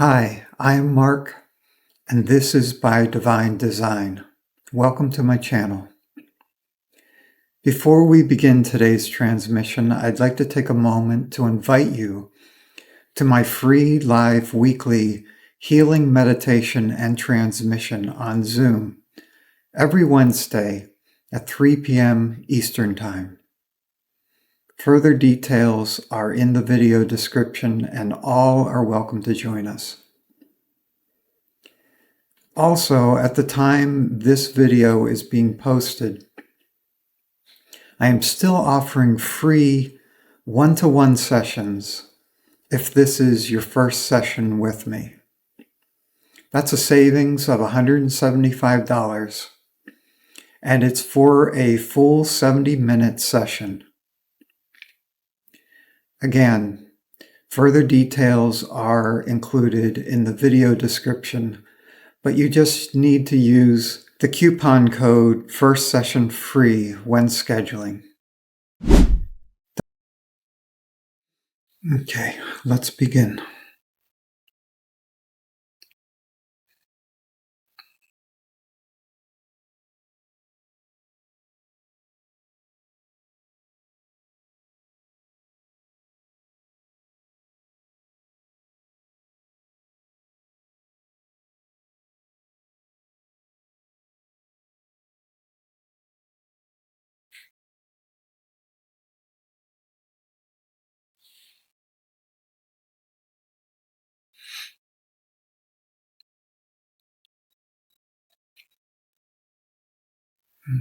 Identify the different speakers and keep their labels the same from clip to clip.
Speaker 1: Hi, I'm Mark, and this is By Divine Design. Welcome to my channel. Before we begin today's transmission, I'd like to take a moment to invite you to my free live weekly healing meditation and transmission on Zoom every Wednesday at 3 p.m. Eastern Time. Further details are in the video description, and all are welcome to join us. Also, at the time this video is being posted, I am still offering free one-to-one sessions if this is your first session with me. That's a savings of $175, and it's for a full 70-minute session. Again, further details are included in the video description, but you just need to use the coupon code First Session Free when scheduling. Okay, let's begin.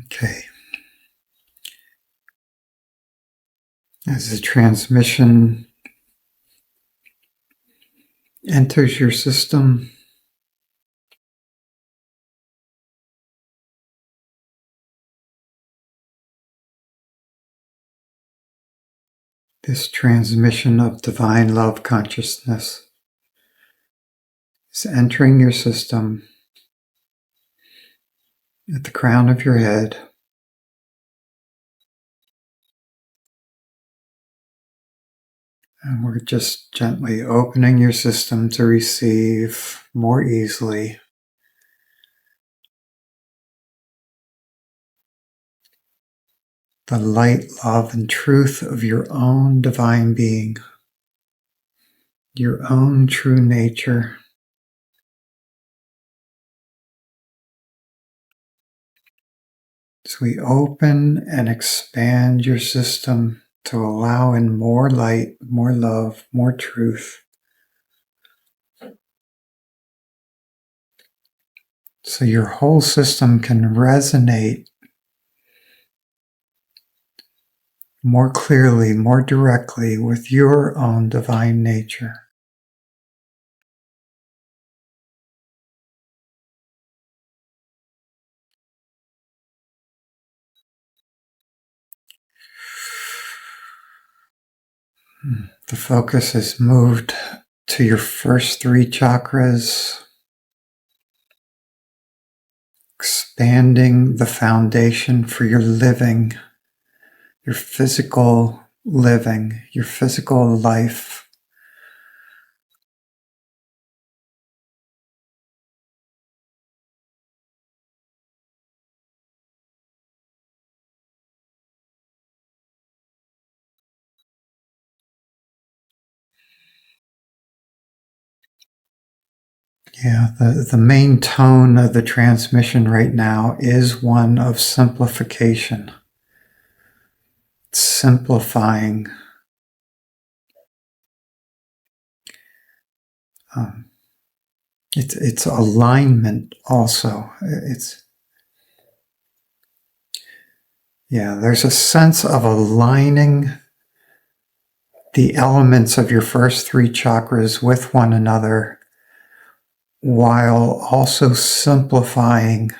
Speaker 1: Okay. As the transmission enters your system, this transmission of divine love consciousness is entering your system at the crown of your head, and we're just gently opening your system to receive more easily the light, love, and truth of your own divine being, your own true nature. So we open and expand your system to allow in more light, more love, more truth. So your whole system can resonate more clearly, more directly with your own divine nature. The focus is moved to your first three chakras, expanding the foundation for your living, your physical living, your physical life. Yeah, the main tone of the transmission right now is one of simplification. Simplifying. It's alignment also. There's a sense of aligning the elements of your first three chakras with one another, while also simplifying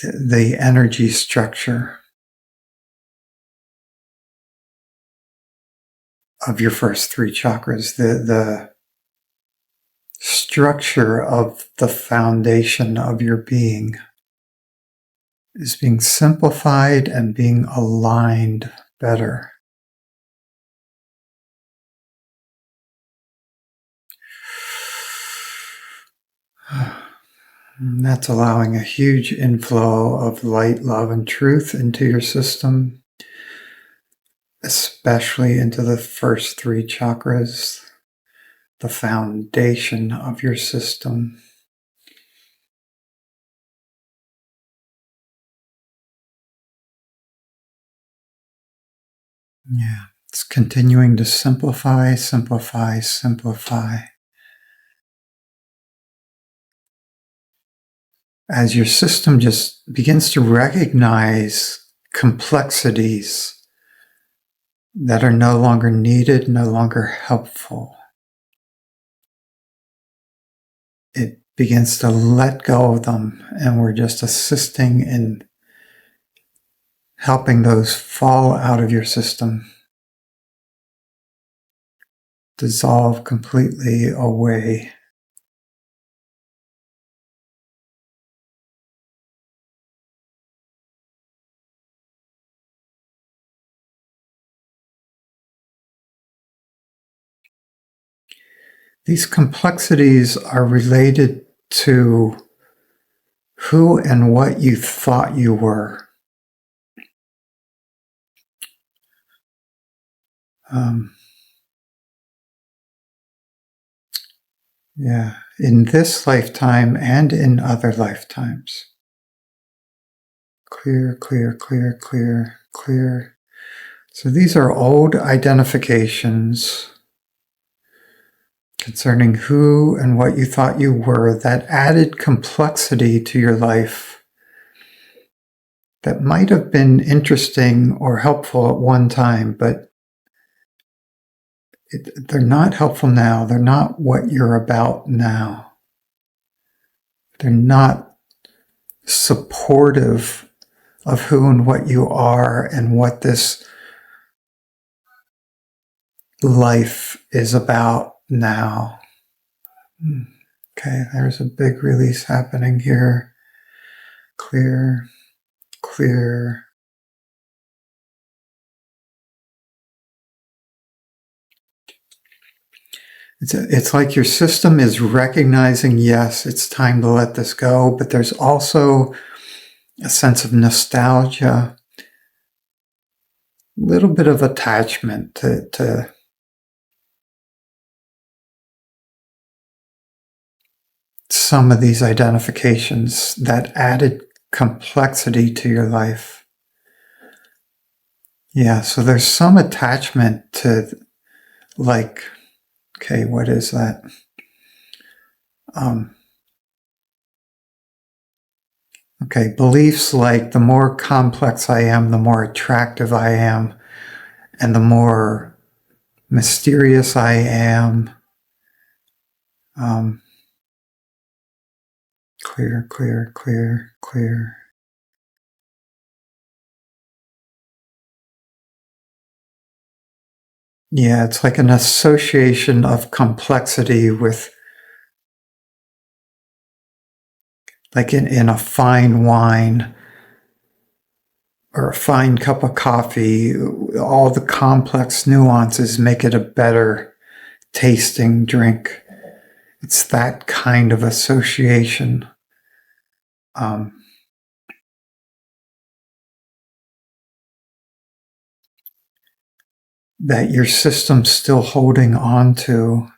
Speaker 1: the energy structure of your first three chakras, the structure of the foundation of your being. is being simplified and being aligned better. And that's allowing a huge inflow of light, love, and truth into your system, especially into the first three chakras, the foundation of your system. Yeah, it's continuing to simplify, simplify, simplify. As your system just begins to recognize complexities that are no longer needed, no longer helpful, it begins to let go of them, and we're just assisting in helping those fall out of your system, dissolve completely away. These complexities are related to who and what you thought you were. In this lifetime and in other lifetimes. Clear, clear, clear, clear, clear. So these are old identifications concerning who and what you thought you were that added complexity to your life that might have been interesting or helpful at one time, but they're not helpful now. They're not what you're about now. They're not supportive of who and what you are and what this life is about now. Okay, there's a big release happening here. Clear, clear. It's like your system is recognizing, yes, it's time to let this go, but there's also a sense of nostalgia, a little bit of attachment to some of these identifications that added complexity to your life. Yeah, so there's some attachment to, like, okay, what is that? Okay, beliefs like the more complex I am, the more attractive I am, and the more mysterious I am. Clear, clear, clear, clear. Yeah, it's like an association of complexity with, like in a fine wine or a fine cup of coffee, all the complex nuances make it a better tasting drink. It's that kind of association. That your system's still holding on to.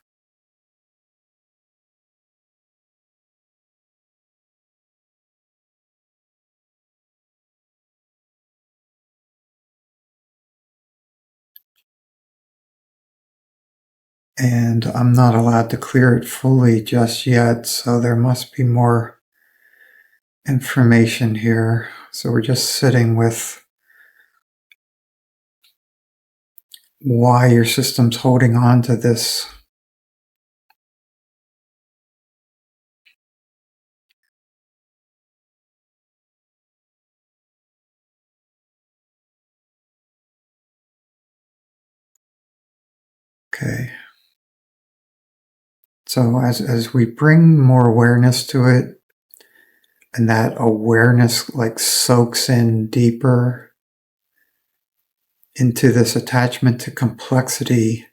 Speaker 1: And I'm not allowed to clear it fully just yet, so there must be more information here. So we're just sitting with why your system's holding on to this. Okay. So as we bring more awareness to it, And that awareness like soaks in deeper into this attachment to complexity.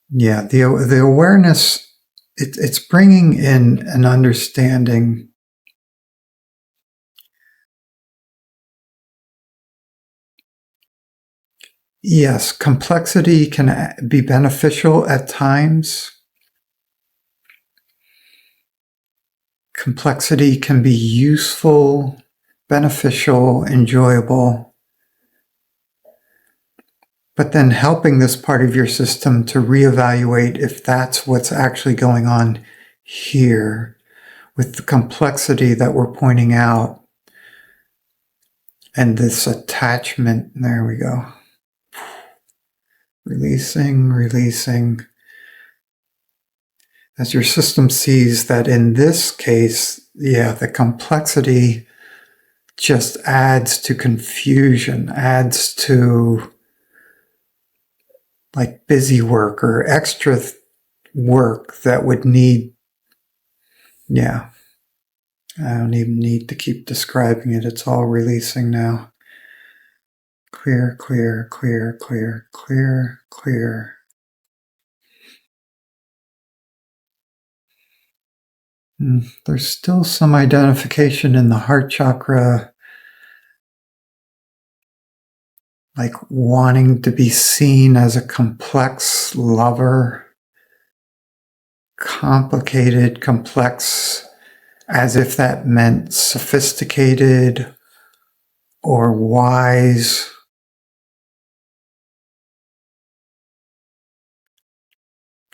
Speaker 1: Yeah, the awareness, it's bringing in an understanding. Yes, complexity can be beneficial at times. Complexity can be useful, beneficial, enjoyable. But then helping this part of your system to reevaluate if that's what's actually going on here with the complexity that we're pointing out and this attachment. There we go. Releasing, releasing. As your system sees that in this case, the complexity just adds to confusion, adds to like busy work or extra work that would need, I don't even need to keep describing it. It's all releasing now. Clear, clear, clear, clear, clear, clear. There's still some identification in the heart chakra, like wanting to be seen as a complex lover, complicated, complex, as if that meant sophisticated or wise.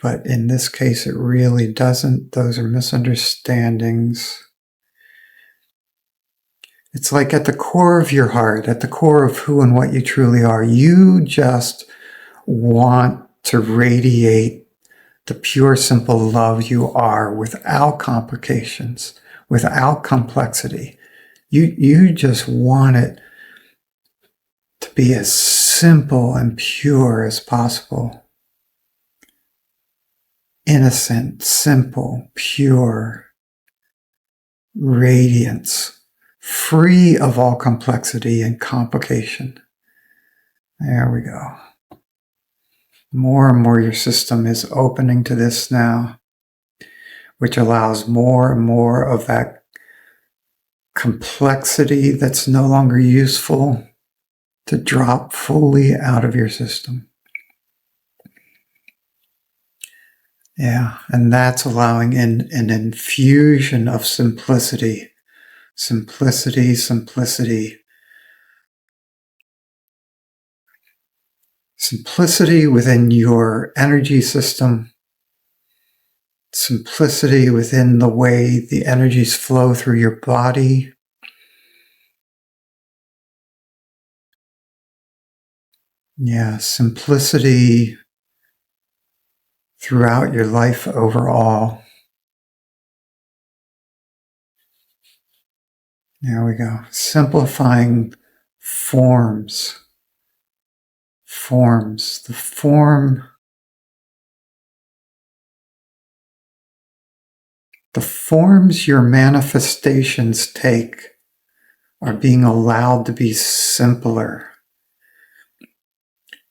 Speaker 1: But in this case, it really doesn't. Those are misunderstandings. It's like at the core of your heart, at the core of who and what you truly are, you just want to radiate the pure, simple love you are without complications, without complexity. You just want it to be as simple and pure as possible. Innocent, simple, pure radiance, free of all complexity and complication. There we go. More and more your system is opening to this now, which allows more and more of that complexity that's no longer useful to drop fully out of your system. Yeah, and that's allowing in an infusion of simplicity. Simplicity, simplicity. Simplicity within your energy system. Simplicity within the way the energies flow through your body. Yeah, simplicity throughout your life overall. There we go. Simplifying forms. Forms. The forms your manifestations take are being allowed to be simpler.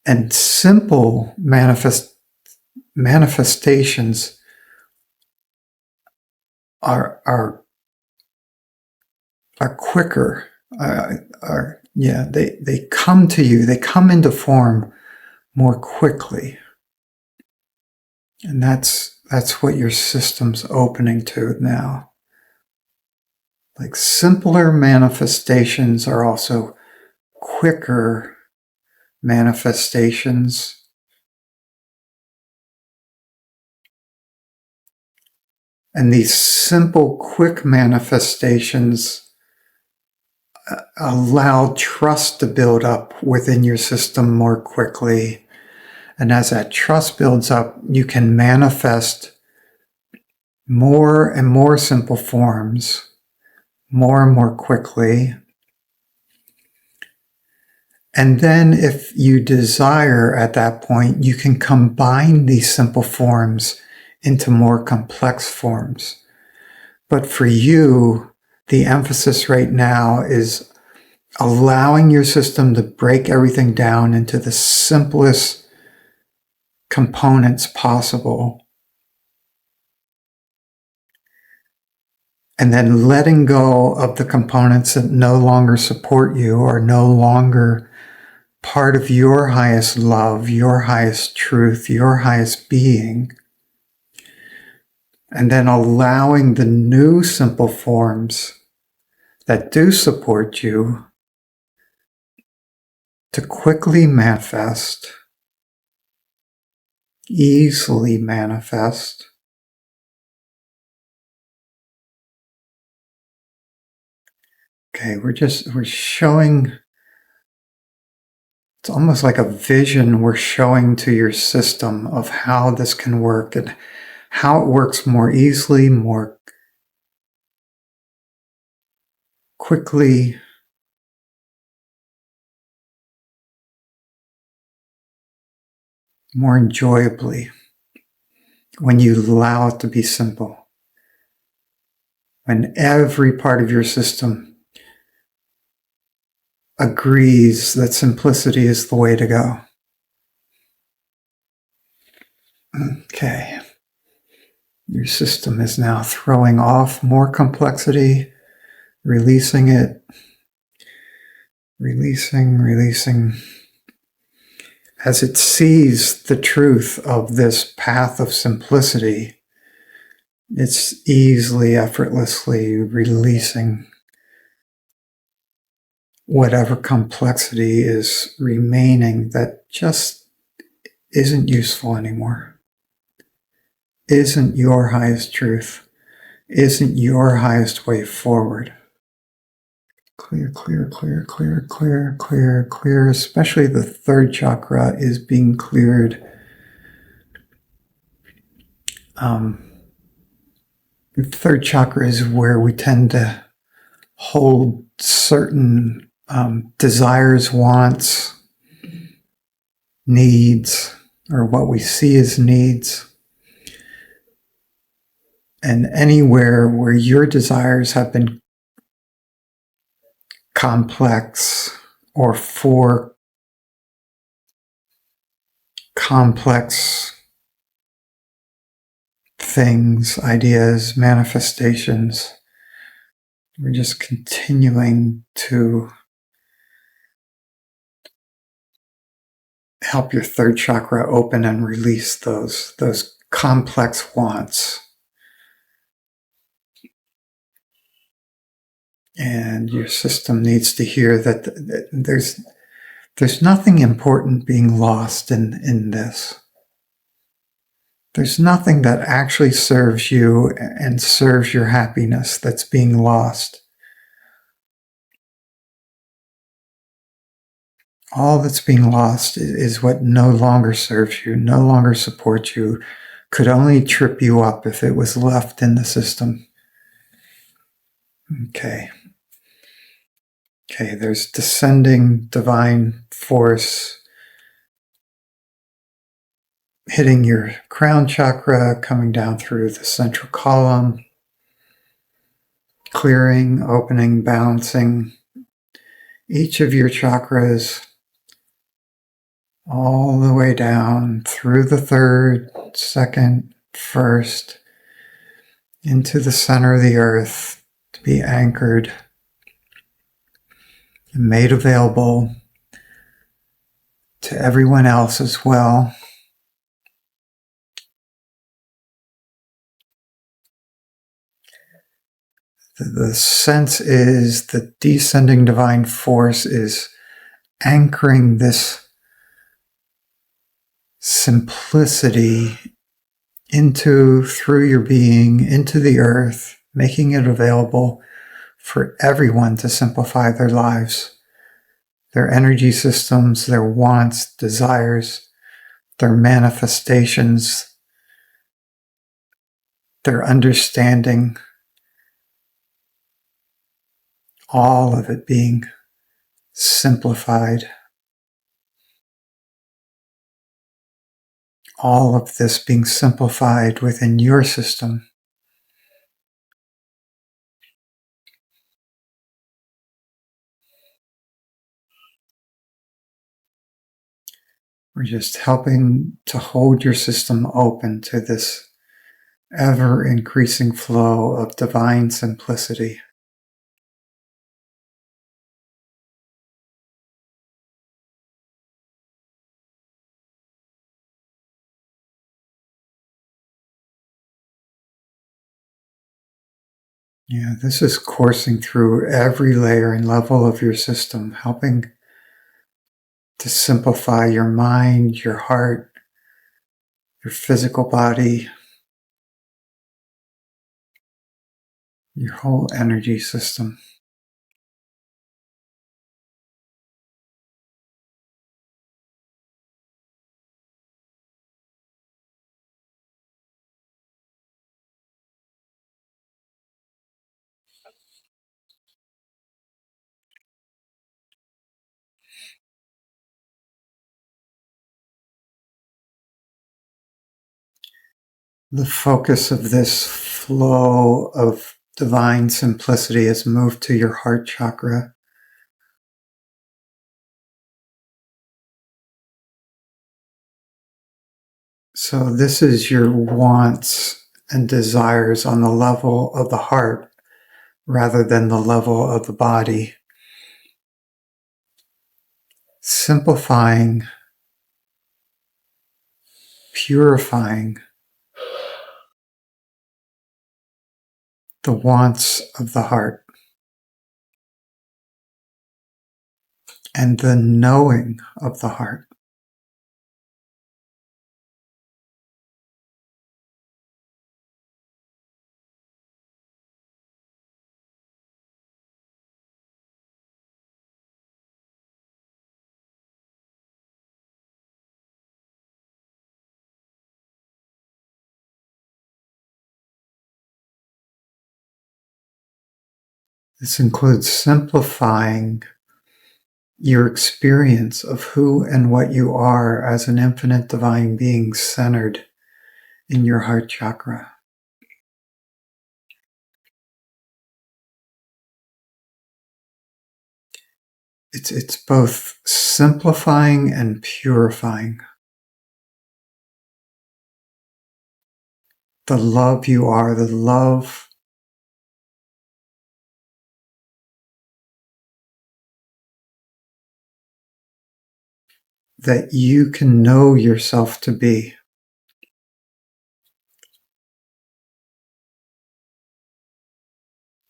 Speaker 1: And simple manifestations are quicker. They come to you. They come into form more quickly, and that's what your system's opening to now. Like simpler manifestations are also quicker manifestations. And these simple, quick manifestations allow trust to build up within your system more quickly. And as that trust builds up, you can manifest more and more simple forms more and more quickly. And then if you desire at that point, you can combine these simple forms into more complex forms. But for you, the emphasis right now is allowing your system to break everything down into the simplest components possible. And then letting go of the components that no longer support you or no longer part of your highest love, your highest truth, your highest being. And then allowing the new simple forms that do support you to quickly manifest, easily manifest. Okay, we're showing, it's almost like a vision we're showing to your system of how this can work and how it works more easily, more quickly, more enjoyably when you allow it to be simple. When every part of your system agrees that simplicity is the way to go. Okay. Your system is now throwing off more complexity, releasing it, releasing. As it sees the truth of this path of simplicity, it's easily, effortlessly releasing whatever complexity is remaining that just isn't useful anymore, isn't your highest truth, isn't your highest way forward. Clear, especially the third chakra is being cleared. The third chakra is where we tend to hold certain desires, wants, needs, or what we see as needs. And anywhere where your desires have been complex or for complex things, ideas, manifestations, we're just continuing to help your third chakra open and release those complex wants. And your system needs to hear that there's nothing important being lost in this. There's nothing that actually serves you and serves your happiness that's being lost. All that's being lost is what no longer serves you, no longer supports you, could only trip you up if it was left in the system. Okay, there's descending divine force hitting your crown chakra, coming down through the central column, clearing, opening, balancing each of your chakras all the way down through the third, second, first, into the center of the earth to be anchored and made available to everyone else as well. The sense is the descending divine force is anchoring this simplicity through your being, into the earth, making it available for everyone to simplify their lives, their energy systems, their wants, desires, their manifestations, their understanding, all of it being simplified all of this being simplified within your system. We're just helping to hold your system open to this ever increasing flow of divine simplicity. Yeah, this is coursing through every layer and level of your system, helping to simplify your mind, your heart, your physical body, your whole energy system. The focus of this flow of divine simplicity has moved to your heart chakra. So this is your wants and desires on the level of the heart rather than the level of the body. Simplifying, purifying the wants of the heart and the knowing of the heart. This includes simplifying your experience of who and what you are as an infinite divine being centered in your heart chakra. It's both simplifying and purifying. The love you are, the love that you can know yourself to be.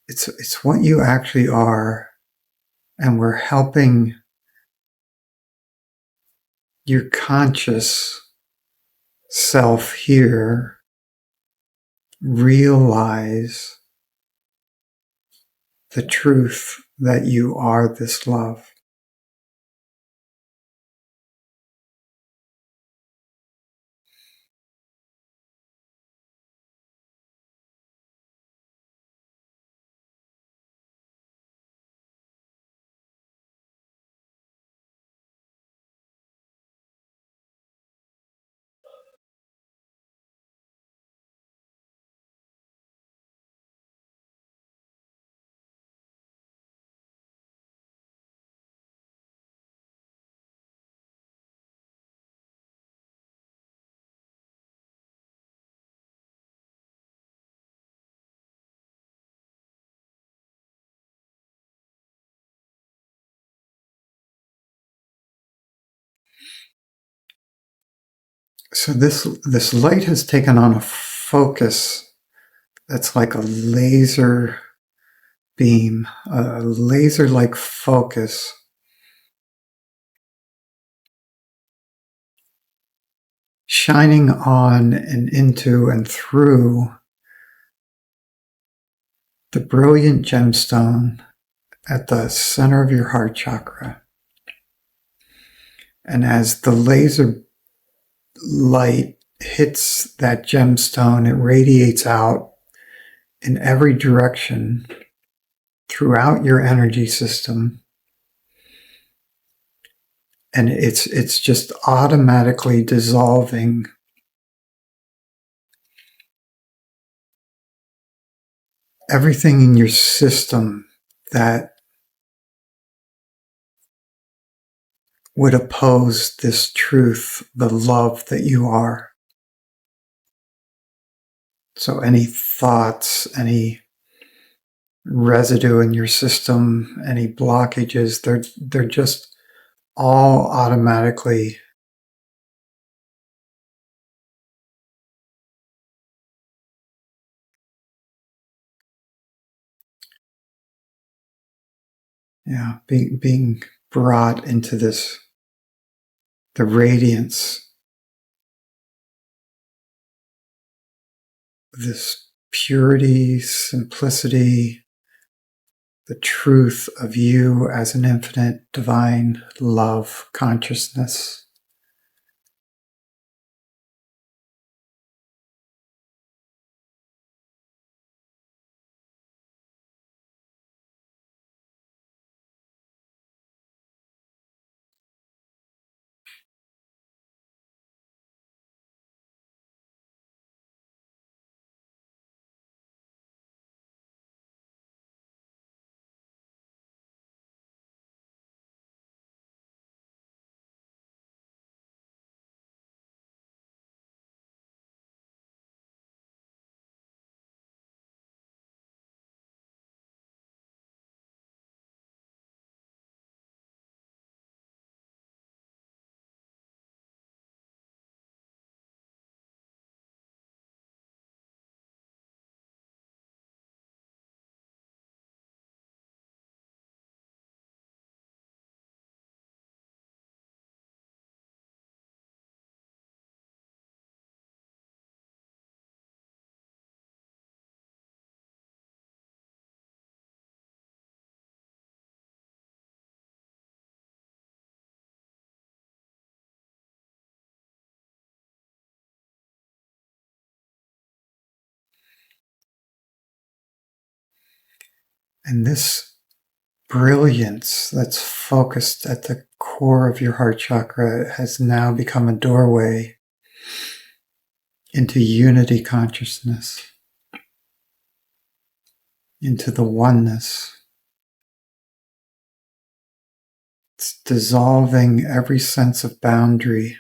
Speaker 1: It's what you actually are, and we're helping your conscious self here realize the truth that you are this love. So this light has taken on a focus that's like a laser beam, a laser-like focus. Shining on and into and through the brilliant gemstone at the center of your heart chakra. And as the laser light hits that gemstone, it radiates out in every direction throughout your energy system. And it's just automatically dissolving everything in your system that would oppose this truth, the love that you are. So any thoughts, any residue in your system, any blockages, they're just all automatically being brought into this, the radiance, this purity, simplicity, the truth of you as an infinite divine love consciousness. And this brilliance that's focused at the core of your heart chakra has now become a doorway into unity consciousness, into the oneness. It's dissolving every sense of boundary.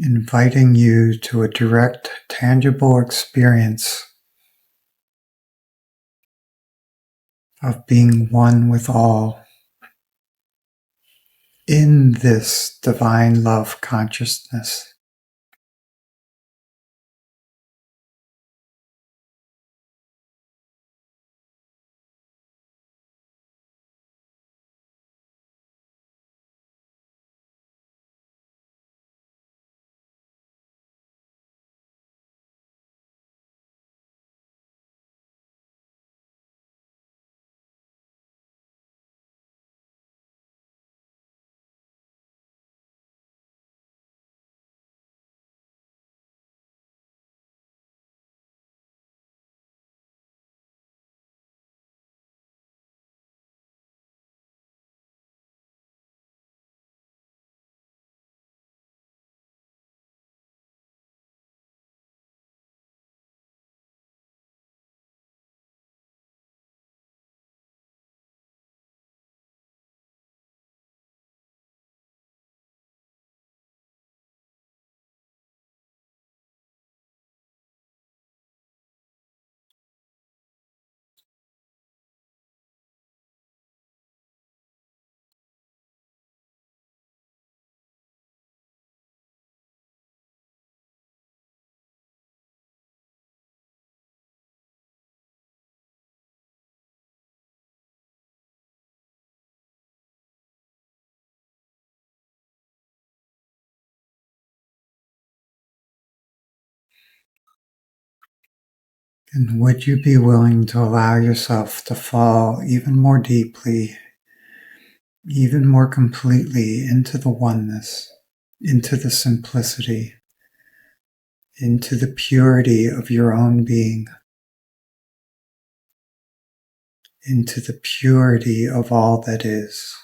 Speaker 1: Inviting you to a direct, tangible experience of being one with all in this divine love consciousness. And would you be willing to allow yourself to fall even more deeply, even more completely into the oneness, into the simplicity, into the purity of your own being, into the purity of all that is?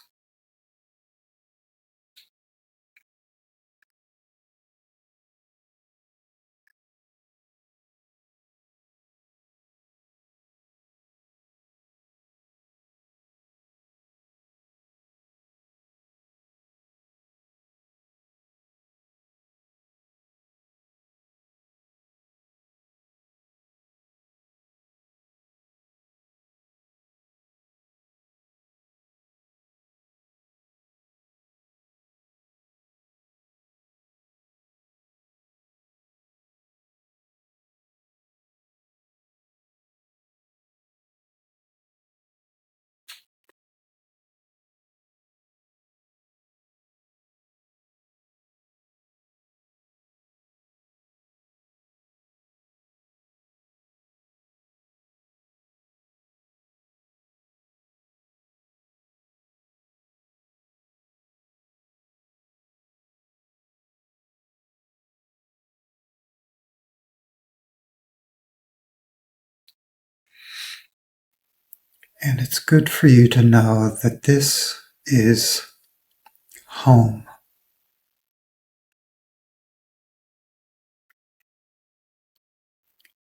Speaker 1: And it's good for you to know that this is home.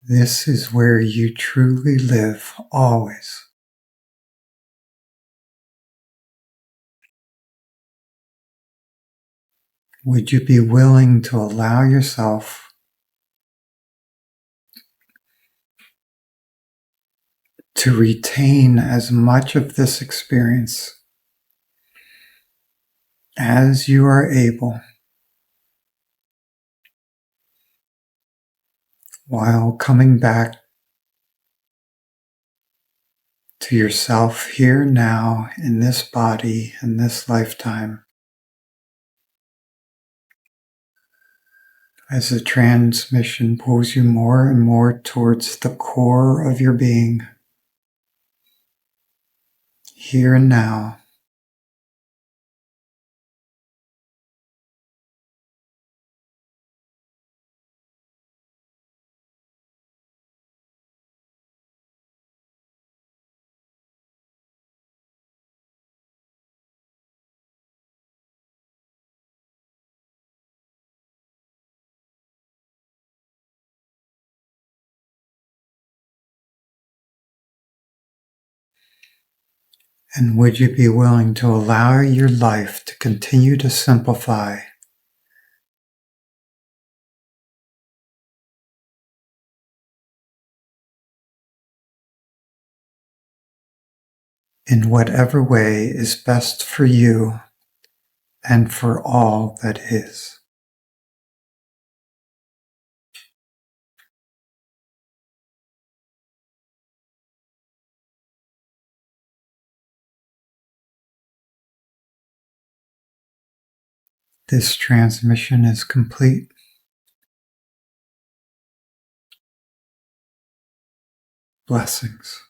Speaker 1: This is where you truly live always. Would you be willing to allow yourself to retain as much of this experience as you are able, while coming back to yourself here now in this body, in this lifetime, as the transmission pulls you more and more towards the core of your being, here and now. And would you be willing to allow your life to continue to simplify? In whatever way is best for you and for all that is. This transmission is complete. Blessings.